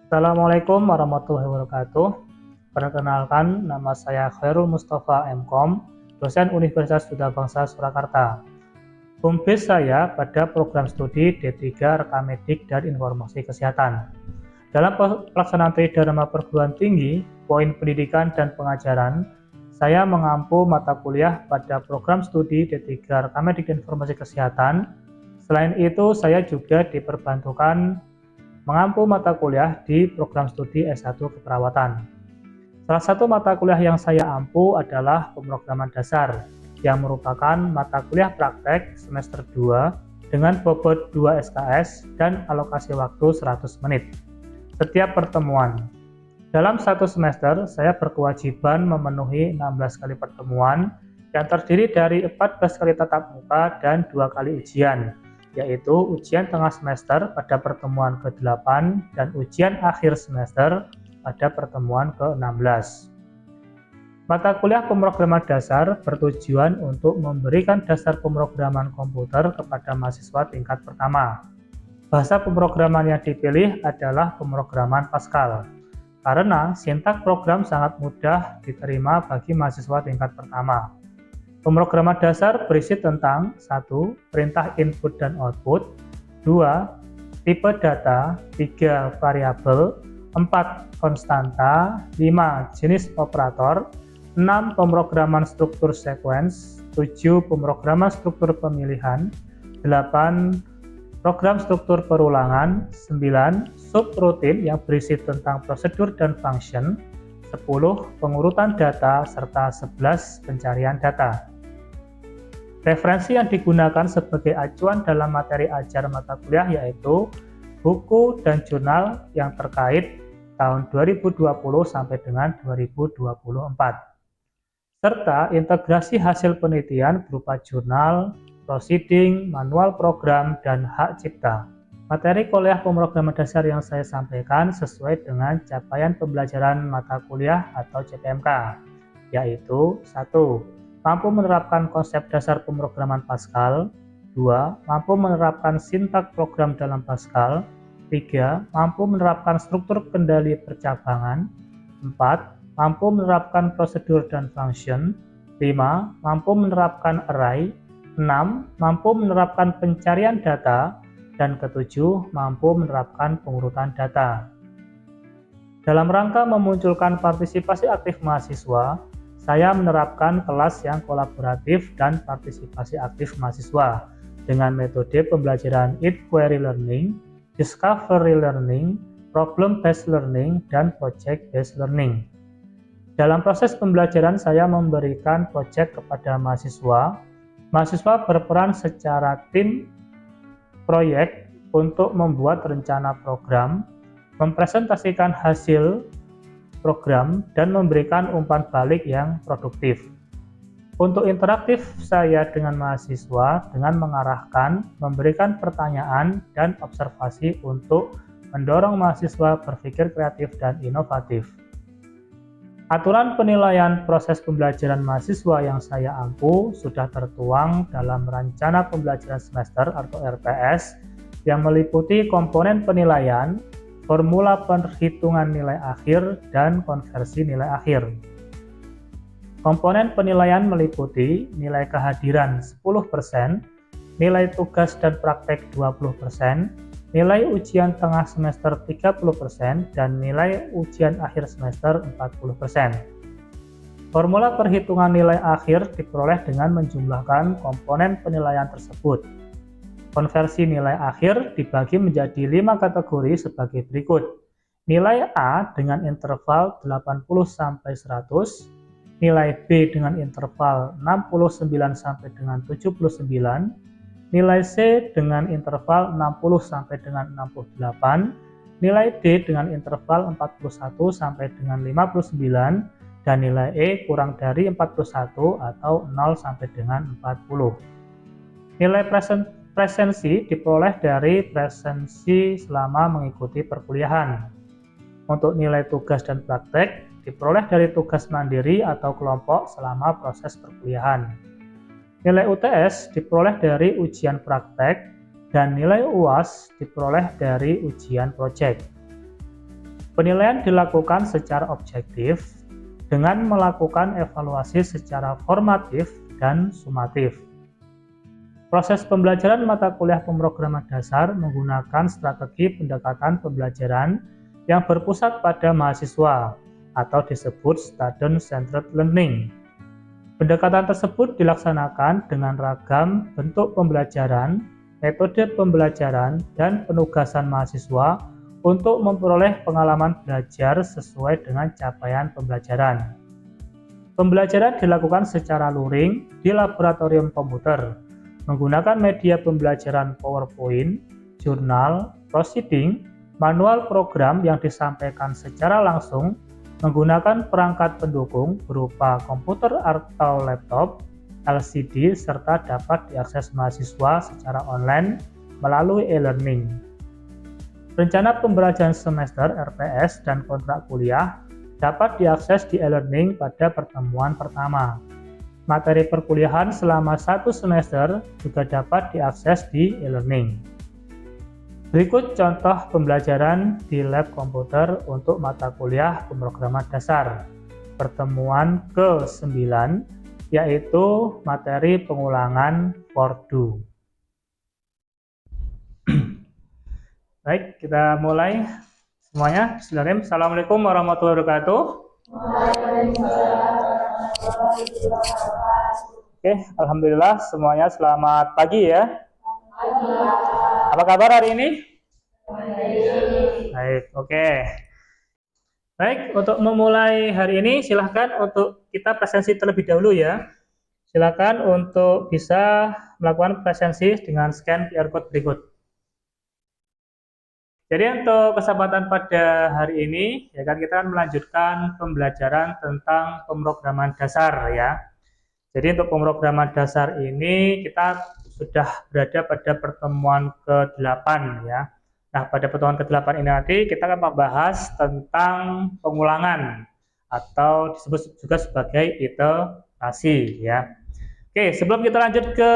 Assalamualaikum warahmatullahi wabarakatuh. Perkenalkan, nama saya Khairul Mustafa MKom, dosen Universitas Duta Bangsa Surakarta. Home base saya pada program studi D3 Rekam Medik dan Informasi Kesehatan. Dalam pelaksanaan Tridharma perguruan tinggi, poin pendidikan dan pengajaran, saya mengampu mata kuliah pada program studi D3 Rekam Medik dan Informasi Kesehatan. Selain itu, saya juga diperbantukan mengampu mata kuliah di program studi S1 Keperawatan. Salah satu mata kuliah yang saya ampu adalah pemrograman dasar, yang merupakan mata kuliah praktek semester 2 dengan bobot 2 SKS dan alokasi waktu 100 menit setiap pertemuan. Dalam satu semester, saya berkewajiban memenuhi 16 kali pertemuan yang terdiri dari 14 kali tatap muka dan 2 kali ujian, yaitu ujian tengah semester pada pertemuan ke-8 dan ujian akhir semester pada pertemuan ke-16. Mata kuliah pemrograman dasar bertujuan untuk memberikan dasar pemrograman komputer kepada mahasiswa tingkat pertama. Bahasa pemrograman yang dipilih adalah pemrograman Pascal, karena sintak program sangat mudah diterima bagi mahasiswa tingkat pertama. Pemrograman dasar berisi tentang 1. Perintah input dan output, 2. Tipe data, 3. Variabel, 4. Konstanta, 5. Jenis operator, 6. Pemrograman struktur sequence, 7. Pemrograman struktur pemilihan, 8. Program struktur perulangan, 9. Subrutin yang berisi tentang prosedur dan function, 10. Pengurutan data, serta 11. Pencarian data. Referensi yang digunakan sebagai acuan dalam materi ajar mata kuliah yaitu buku dan jurnal yang terkait tahun 2020 sampai dengan 2024, serta integrasi hasil penelitian berupa jurnal, proceeding, manual program, dan hak cipta. Materi kuliah pemrograman dasar yang saya sampaikan sesuai dengan capaian pembelajaran mata kuliah atau CPMK, yaitu 1. Mampu menerapkan konsep dasar pemrograman Pascal, 2. Mampu menerapkan sintak program dalam Pascal, 3. Mampu menerapkan struktur kendali percabangan, 4. Mampu menerapkan prosedur dan function, 5. Mampu menerapkan array, 6. Mampu menerapkan pencarian data, dan ketujuh, mampu menerapkan pengurutan data. Dalam rangka memunculkan partisipasi aktif mahasiswa, saya menerapkan kelas yang kolaboratif dan partisipasi aktif mahasiswa dengan metode pembelajaran inquiry learning, discovery learning, problem-based learning, dan project-based learning. Dalam proses pembelajaran, saya memberikan proyek kepada mahasiswa. Mahasiswa berperan secara tim proyek untuk membuat rencana program, mempresentasikan hasil program, dan memberikan umpan balik yang produktif. Untuk interaktif saya dengan mahasiswa dengan mengarahkan, memberikan pertanyaan, dan observasi untuk mendorong mahasiswa berpikir kreatif dan inovatif. Aturan penilaian proses pembelajaran mahasiswa yang saya ampu sudah tertuang dalam rencana pembelajaran semester atau RPS yang meliputi komponen penilaian, formula perhitungan nilai akhir, dan konversi nilai akhir. Komponen penilaian meliputi nilai kehadiran 10%, nilai tugas dan praktek 20%, nilai ujian tengah semester 30%, dan nilai ujian akhir semester 40%. Formula perhitungan nilai akhir diperoleh dengan menjumlahkan komponen penilaian tersebut. Konversi nilai akhir dibagi menjadi 5 kategori sebagai berikut. Nilai A dengan interval 80-100, nilai B dengan interval 69-79, nilai C dengan interval 60-68, nilai D dengan interval 41-59, dan nilai E kurang dari 41 atau 0-40. Nilai presensi diperoleh dari presensi selama mengikuti perkuliahan. Untuk nilai tugas dan praktek diperoleh dari tugas mandiri atau kelompok selama proses perkuliahan. Nilai UTS diperoleh dari ujian praktek dan nilai UAS diperoleh dari ujian proyek. Penilaian dilakukan secara objektif dengan melakukan evaluasi secara formatif dan sumatif. Proses pembelajaran mata kuliah pemrograman dasar menggunakan strategi pendekatan pembelajaran yang berpusat pada mahasiswa atau disebut student-centered learning. Pendekatan tersebut dilaksanakan dengan ragam bentuk pembelajaran, metode pembelajaran, dan penugasan mahasiswa untuk memperoleh pengalaman belajar sesuai dengan capaian pembelajaran. Pembelajaran dilakukan secara luring di laboratorium komputer, menggunakan media pembelajaran PowerPoint, jurnal, proceeding, manual program yang disampaikan secara langsung, menggunakan perangkat pendukung berupa komputer atau laptop, LCD, serta dapat diakses mahasiswa secara online melalui e-learning. Rencana pembelajaran semester RPS dan kontrak kuliah dapat diakses di e-learning pada pertemuan pertama. Materi perkuliahan selama 1 semester juga dapat diakses di e-learning. Berikut contoh pembelajaran di lab komputer untuk mata kuliah pemrograman dasar. Pertemuan ke-9, yaitu materi pengulangan for do. Baik, kita mulai semuanya. Bismillahirrahmanirrahim. Assalamualaikum warahmatullahi wabarakatuh. Oke, alhamdulillah semuanya selamat pagi ya. Apa kabar hari ini? Baik, oke. Baik, untuk memulai hari ini silahkan untuk kita presensi terlebih dahulu ya. Silahkan untuk bisa melakukan presensi dengan scan QR code berikut. Jadi untuk kesempatan pada hari ini, ya kan kita akan melanjutkan pembelajaran tentang pemrograman dasar ya. Jadi untuk pemrograman dasar ini kita sudah berada pada pertemuan ke-8 ya. Nah, pada pertemuan ke-8 ini nanti kita akan membahas tentang pengulangan atau disebut juga sebagai iterasi ya. Oke, sebelum kita lanjut ke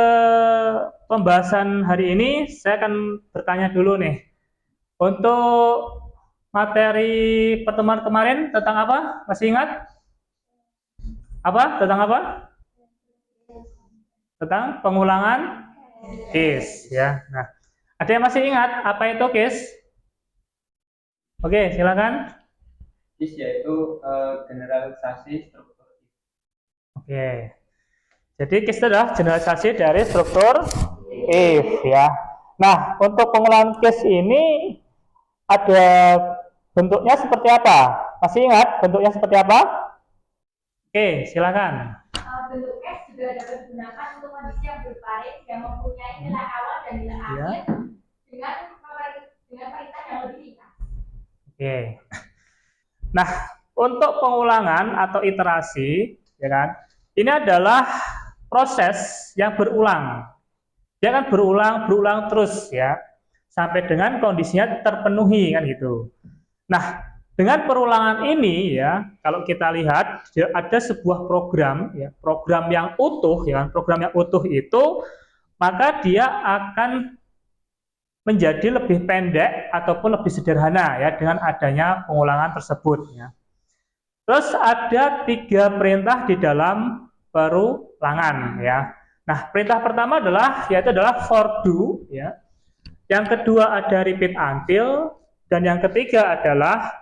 pembahasan hari ini, saya akan bertanya dulu nih. Untuk materi pertemuan kemarin tentang apa? Masih ingat? Apa? Tentang apa? Tentang pengulangan case ya. Nah, ada yang masih ingat apa itu case? Oke, silakan. Case yaitu generalisasi struktur. Oke. Jadi case itu adalah generalisasi dari struktur if ya. Nah, untuk pengulangan case ini ada bentuknya seperti apa? Masih ingat bentuknya seperti apa? Oke, silakan. Bentuk case juga dapat digunakan untuk kondisi yang berbaring yang mempunyai nilai awal dan nilai akhir dengan perintah yang lebih ringkas. Oke. Nah, untuk pengulangan atau iterasi, ya kan? Ini adalah proses yang berulang. Dia akan berulang terus ya, sampai dengan kondisinya terpenuhi kan gitu. Nah, dengan perulangan ini ya, kalau kita lihat ada sebuah program ya, program yang utuh ya, program yang utuh itu maka dia akan menjadi lebih pendek ataupun lebih sederhana ya dengan adanya pengulangan tersebut ya. Terus ada 3 perintah di dalam perulangan ya. Nah, perintah pertama yaitu adalah for do ya. Yang kedua ada repeat until dan yang ketiga adalah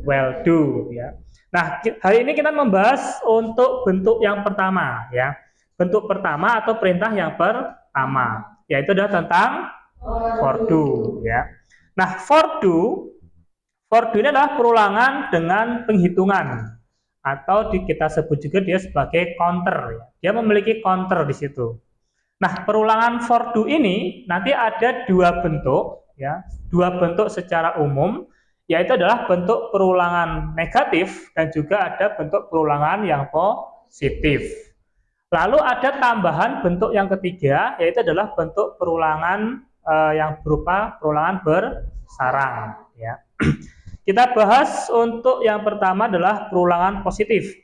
well do ya. Nah, hari ini kita membahas untuk bentuk yang pertama ya. Bentuk pertama atau perintah yang pertama yaitu adalah tentang for do ya. Nah, for do ini adalah perulangan dengan penghitungan atau kita sebut juga dia sebagai counter ya. Dia memiliki counter di situ. Nah, perulangan for do ini nanti ada 2 bentuk ya, 2 bentuk secara umum, yaitu adalah bentuk perulangan negatif dan juga ada bentuk perulangan yang positif. Lalu ada tambahan bentuk yang ketiga, yaitu adalah bentuk perulangan yang berupa perulangan bersarang ya. Kita bahas untuk yang pertama adalah perulangan positif.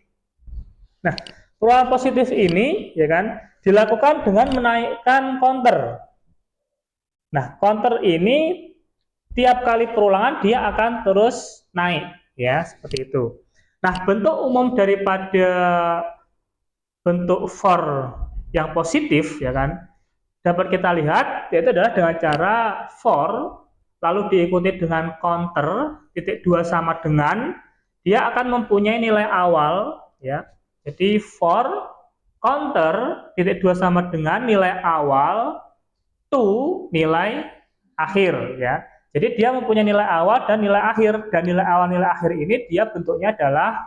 Nah, perulangan positif ini ya kan dilakukan dengan menaikkan counter. Nah, counter ini tiap kali perulangan dia akan terus naik, ya, seperti itu. Nah, bentuk umum daripada bentuk for yang positif, ya kan, dapat kita lihat yaitu adalah dengan cara for lalu diikuti dengan counter titik 2 sama dengan, dia akan mempunyai nilai awal, ya. Jadi for counter titik 2 sama dengan nilai awal to nilai akhir, ya. Jadi dia mempunyai nilai awal dan nilai akhir, dan nilai awal nilai akhir ini dia bentuknya adalah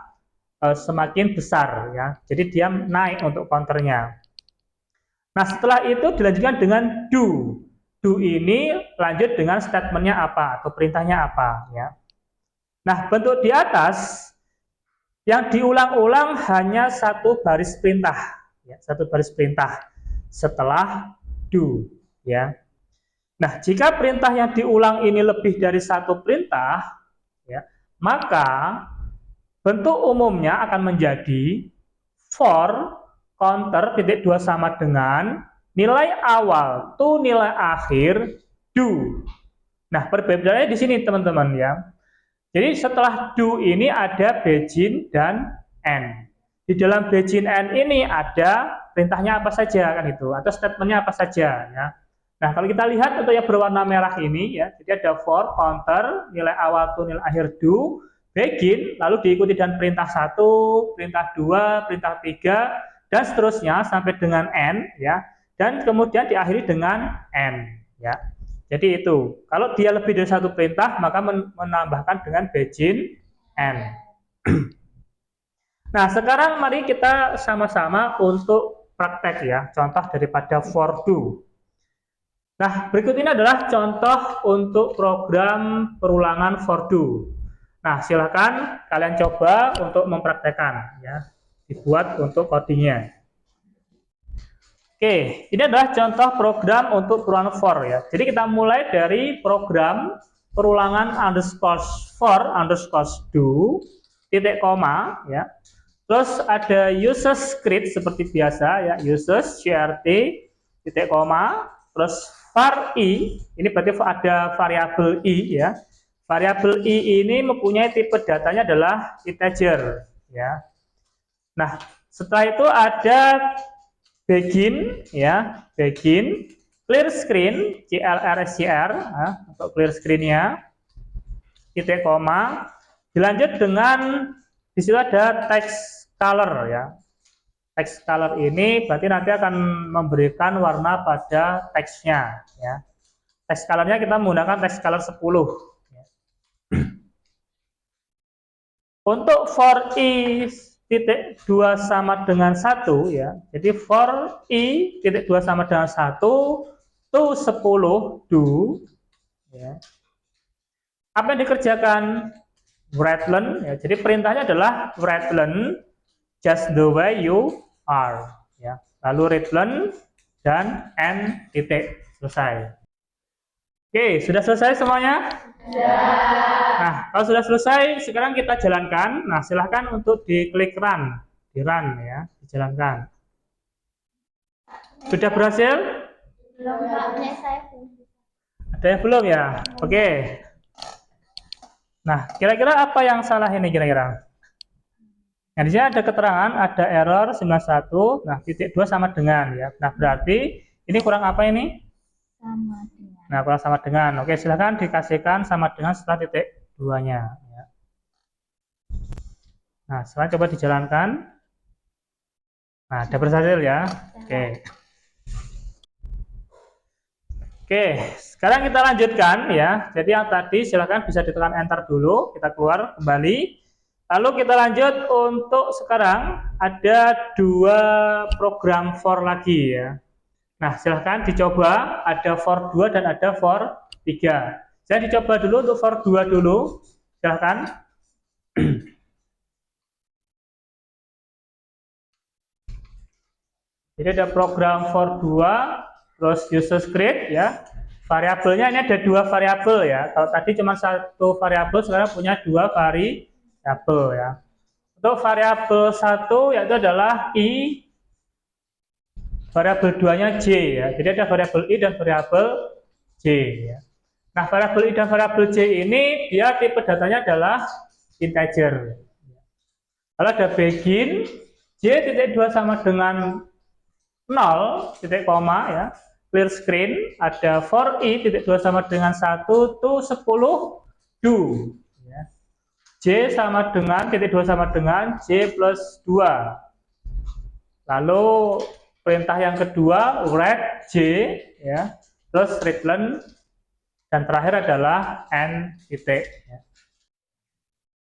semakin besar, ya. Jadi dia naik untuk counternya. Nah, setelah itu dilanjutkan dengan do. Do ini lanjut dengan statementnya apa atau perintahnya apa, ya. Nah, bentuk di atas yang diulang-ulang hanya satu baris perintah, ya, satu baris perintah setelah do, ya. Nah, jika perintah yang diulang ini lebih dari satu perintah, ya, maka bentuk umumnya akan menjadi for counter titik 2 sama dengan nilai awal to nilai akhir do. Nah, perbedaannya di sini teman-teman, ya. Jadi setelah do ini ada begin dan end. Di dalam begin end ini ada perintahnya apa saja kan itu, atau statementnya apa saja, ya. Nah, kalau kita lihat untuk yang berwarna merah ini, ya, jadi ada for counter nilai awal to nilai akhir do, begin lalu diikuti dengan perintah 1, perintah 2, perintah 3 dan seterusnya sampai dengan end, ya. Dan kemudian diakhiri dengan end, ya. Jadi itu. Kalau dia lebih dari satu perintah maka menambahkan dengan begin end. Nah, sekarang mari kita sama-sama untuk praktek, ya, contoh daripada for do. Nah, berikut ini adalah contoh untuk program perulangan for do. Nah, silakan kalian coba untuk mempraktekkan, ya, dibuat untuk codingnya. Oke, ini adalah contoh program untuk perulangan for, ya. Jadi kita mulai dari program perulangan underscore for underscore do titik koma, ya. Terus ada uses script seperti biasa, ya, uses crt titik koma, terus var i, ini berarti ada variabel i, ya. Variabel i ini mempunyai tipe datanya adalah integer, ya. Nah, setelah itu ada begin, ya, begin, clear screen, clrscr, ya, untuk clear screen-nya, titik koma, dilanjut dengan di situ ada text color, ya. Text color ini berarti nanti akan memberikan warna pada teksnya, ya. Text colornya kita menggunakan text color 10. Ya. Untuk for i titik 2 sama dengan 1, ya. Jadi for i titik 2 sama dengan 1 to 10 do, ya. Apa yang dikerjakan? Write-len, ya. Jadi perintahnya adalah write-len just the way you are, ya. Lalu readlen dan end titik, selesai. Oke, sudah selesai semuanya? Ya. Nah, kalau sudah selesai, sekarang kita jalankan. Nah, silahkan untuk diklik run, di run, ya, dijalankan. Sudah berhasil? Belum, Pak. Saya Ada yang belum, ya? Oke. Nah, kira-kira apa yang salah ini kira-kira? Nah, di sini ada keterangan, ada error 91, nah titik 2 sama dengan, ya. Nah, berarti ini kurang apa ini? sama dengan. Nah, kurang sama dengan. Oke, silahkan dikasihkan sama dengan setelah titik 2-nya, ya. Nah, sekarang coba dijalankan. Nah, ada berhasil, ya. Oke. Oke, sekarang kita lanjutkan, ya. Jadi yang tadi silahkan bisa ditekan enter dulu, kita keluar kembali. Lalu kita lanjut untuk sekarang ada 2 program for lagi, ya. Nah, silahkan dicoba, ada for 2 dan ada for 3. Saya dicoba dulu untuk for 2 dulu, silahkan. Jadi ada program for 2, terus user script, ya. Variabelnya ini ada 2 variabel, ya. Kalau tadi cuma 1 variabel, sekarang punya 2 variabel, ya. Untuk variabel 1 yaitu adalah i, variabel 2-nya j, ya. Jadi ada variabel i dan variabel j, ya. Nah, variabel I dan variabel J ini dia tipe datanya adalah integer. Kalau ada begin J.2 sama dengan 0, titik koma ya, clear screen, ada for I.2 sama dengan 1 to 10 do. Ya. J sama dengan titik 2 sama dengan J plus 2. Lalu perintah yang kedua read J ya, terus return, dan terakhir adalah n titik. Ya.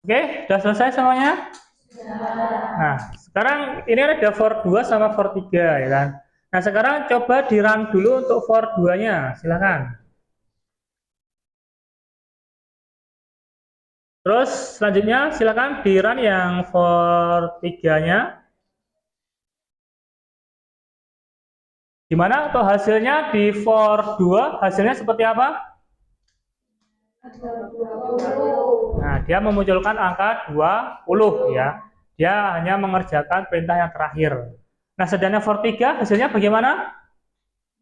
Oke, sudah selesai semuanya? Nah, sekarang ini ada for 2 sama for 3 ya kan. Nah, sekarang coba di run dulu untuk for 2-nya, silakan. Terus selanjutnya silakan di run yang for 3-nya. Gimana untuk hasilnya di for 2? Hasilnya seperti apa? Nah, dia memunculkan angka 20 ya. Dia hanya mengerjakan perintah yang terakhir. Nah, sedangkan for 3 hasilnya bagaimana?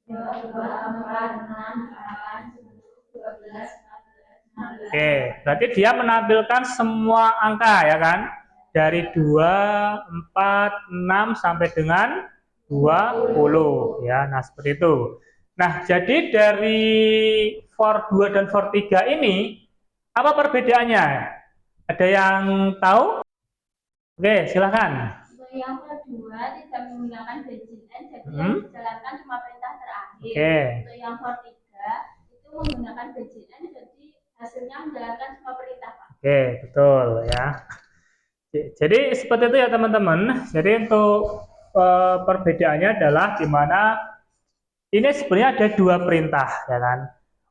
2, 4, 6, 8, 10, 12, 14, 15. Oke, berarti dia menampilkan semua angka ya kan? Dari 2, 4, 6 sampai dengan 20 ya. Nah, seperti itu. Nah, jadi dari for 2 dan for 3 ini apa perbedaannya? Ada yang tahu? Oke, silakan. Untuk yang kedua tidak menggunakan begin n, jadi yang dijalankan cuma perintah terakhir. Oke. Untuk yang for 3 itu menggunakan begin n, jadi hasilnya menjalankan cuma perintah, Pak. Oke, betul ya. Jadi seperti itu ya teman-teman. Jadi untuk perbedaannya adalah di mana ini sebenarnya ada dua perintah ya kan.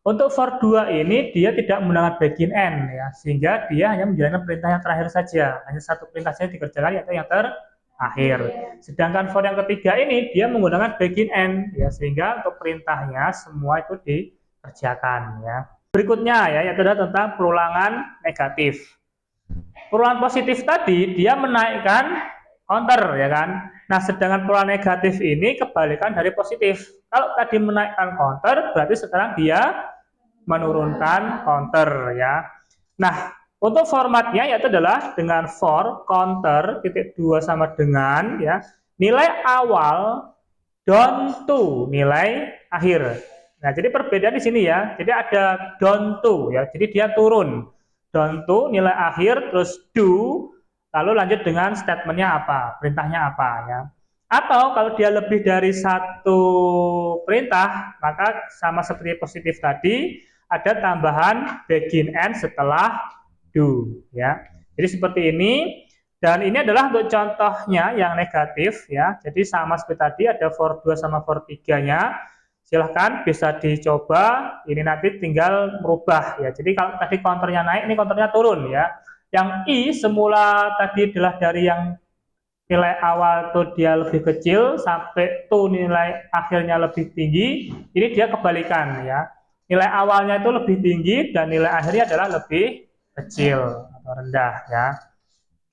Untuk for 2 ini dia tidak menggunakan begin n ya, sehingga dia hanya menjalankan perintah yang terakhir saja. Hanya satu perintah saja dikerjakan, yaitu yang terakhir. Sedangkan for yang ketiga ini dia menggunakan begin n ya, sehingga untuk perintahnya semua itu dikerjakan ya. Berikutnya ya, yaitu adalah tentang perulangan negatif. Perulangan positif tadi dia menaikkan counter ya kan. Nah, sedangkan perulangan negatif ini kebalikan dari positif. Kalau tadi menaikkan counter, berarti sekarang dia menurunkan counter ya. Nah, untuk formatnya yaitu adalah dengan for counter titik 2 sama dengan ya nilai awal down to nilai akhir. Nah, jadi perbedaan di sini ya. Jadi ada down to ya. Jadi dia turun. Down to nilai akhir terus do, lalu lanjut dengan statementnya apa, perintahnya apa ya. Atau kalau dia lebih dari satu perintah, maka sama seperti positif tadi, ada tambahan begin n setelah do ya. Jadi seperti ini, dan ini adalah untuk contohnya yang negatif ya. Jadi sama seperti tadi ada for 2 sama for 3-nya. Silahkan bisa dicoba, ini nanti tinggal merubah ya. Jadi kalau tadi counternya naik, ini counternya turun ya. Yang I semula tadi adalah dari yang nilai awal tuh dia lebih kecil sampai tuh nilai akhirnya lebih tinggi, ini dia kebalikan ya. Nilai awalnya itu lebih tinggi dan nilai akhirnya adalah lebih kecil atau rendah ya.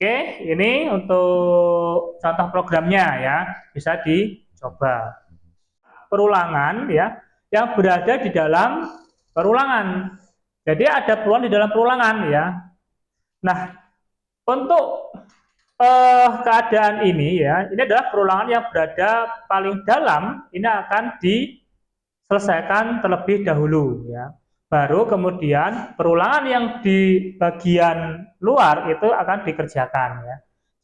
Oke, ini untuk contoh programnya ya, bisa dicoba. Perulangan ya, yang berada di dalam perulangan. Jadi ada perulangan di dalam perulangan ya. Nah, untuk keadaan ini ya, ini adalah perulangan yang berada paling dalam, ini akan diselesaikan terlebih dahulu ya. Baru kemudian perulangan yang di bagian luar itu akan dikerjakan ya.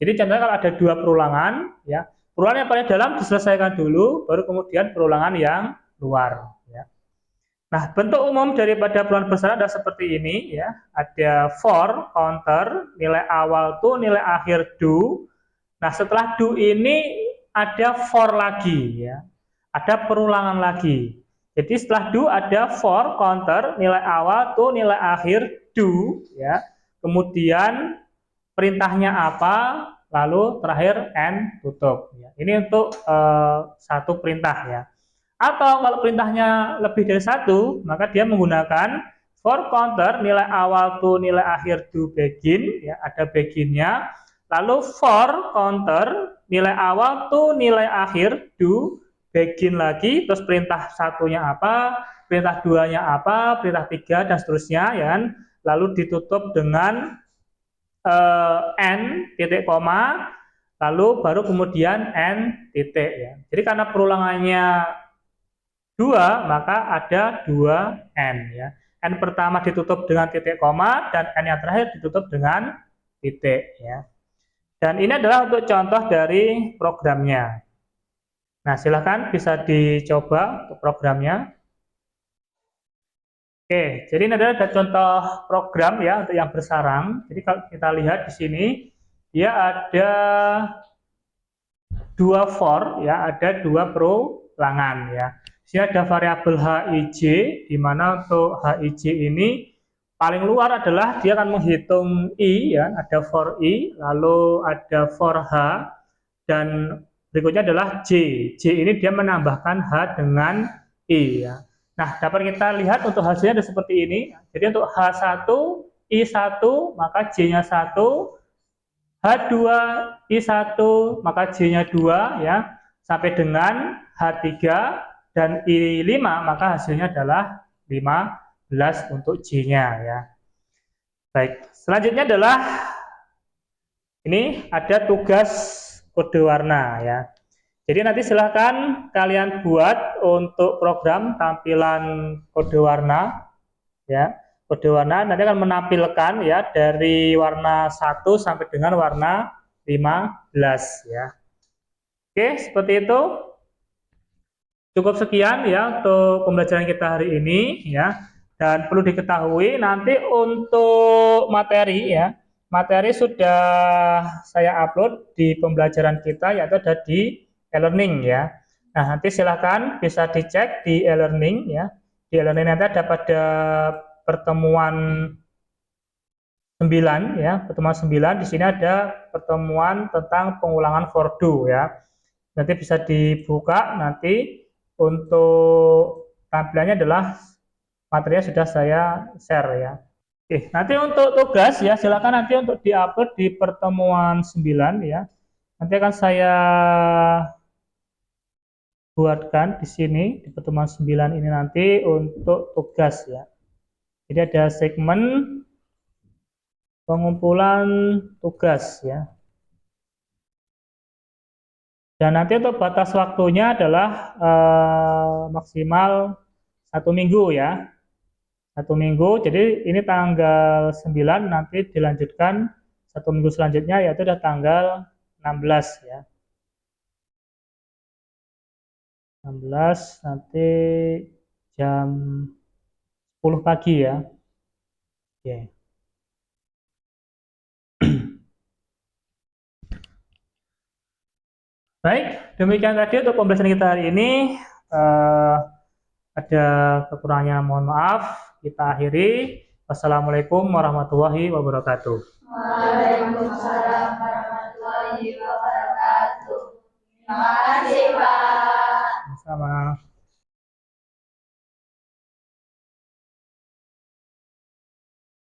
Jadi contohnya kalau ada dua perulangan ya, perulangan yang paling dalam diselesaikan dulu, baru kemudian perulangan yang luar ya. Nah, bentuk umum daripada perulangan bersyarat adalah seperti ini ya. Ada for counter, nilai awal to nilai akhir do. Nah, setelah do ini ada for lagi ya. Ada perulangan lagi. Jadi setelah do ada for counter, nilai awal to nilai akhir do ya. Kemudian perintahnya apa, lalu terakhir end tutup ya. Ini untuk satu perintah ya. Atau kalau perintahnya lebih dari satu, maka dia menggunakan for counter nilai awal to nilai akhir do begin ya, ada beginnya. Lalu for counter nilai awal to nilai akhir do begin lagi, terus perintah satunya apa, perintah duanya apa, perintah tiga dan seterusnya ya kan. Lalu ditutup dengan n titik koma, lalu baru kemudian n titik ya. Jadi karena perulangannya 2, maka ada 2n ya. N pertama ditutup dengan titik koma dan n yang terakhir ditutup dengan titik ya. Dan ini adalah untuk contoh dari programnya. Nah, silakan bisa dicoba untuk programnya. Oke, jadi ini adalah contoh program ya untuk yang bersarang. Jadi kalau kita lihat di sini, dia ada 2 for ya, ada 2 perulangan ya. Di sini ada variabel hij, di mana untuk hij ini paling luar adalah dia akan menghitung i ya, ada for i, lalu ada for h, dan berikutnya adalah j. J ini dia menambahkan h dengan i ya. Nah, dapat kita lihat untuk hasilnya ada seperti ini. Jadi untuk H1, I1, maka J-nya 1, H2, I1, maka J-nya 2 ya, sampai dengan H3 dan I5, maka hasilnya adalah 15 untuk J-nya ya. Baik, selanjutnya adalah ini ada tugas kode warna ya. Jadi nanti silahkan kalian buat untuk program tampilan kode warna ya. Kode warna nanti akan menampilkan ya dari warna 1 sampai dengan warna 15 ya. Oke, seperti itu. Cukup sekian ya untuk pembelajaran kita hari ini ya. Dan perlu diketahui nanti untuk materi ya. Materi sudah saya upload di pembelajaran kita, yaitu ada di e-learning ya. Nah, nanti silakan bisa dicek di e-learning ya. Di e-learning nanti ada pada pertemuan 9 ya, pertemuan 9 di sini ada pertemuan tentang pengulangan for do ya. Nanti bisa dibuka, nanti untuk tampilannya adalah materinya sudah saya share ya. Oke, nanti untuk tugas ya silakan nanti untuk diupload di pertemuan 9 ya. Nanti akan saya buatkan di sini di pertemuan 9 ini nanti untuk tugas ya. Jadi ada segmen pengumpulan tugas ya. Dan nanti untuk batas waktunya adalah maksimal 1 minggu ya. 1 minggu, jadi ini tanggal 9 nanti dilanjutkan 1 minggu selanjutnya yaitu adalah tanggal 16 ya. 16 nanti jam 10 pagi ya. Oke. Baik, demikian tadi untuk pembelajaran kita hari ini. Ada kekurangannya, mohon maaf. Kita akhiri. Wassalamualaikum warahmatullahi wabarakatuh. Waalaikumsalam warahmatullahi wabarakatuh. Terima kasih, Pak. Sama.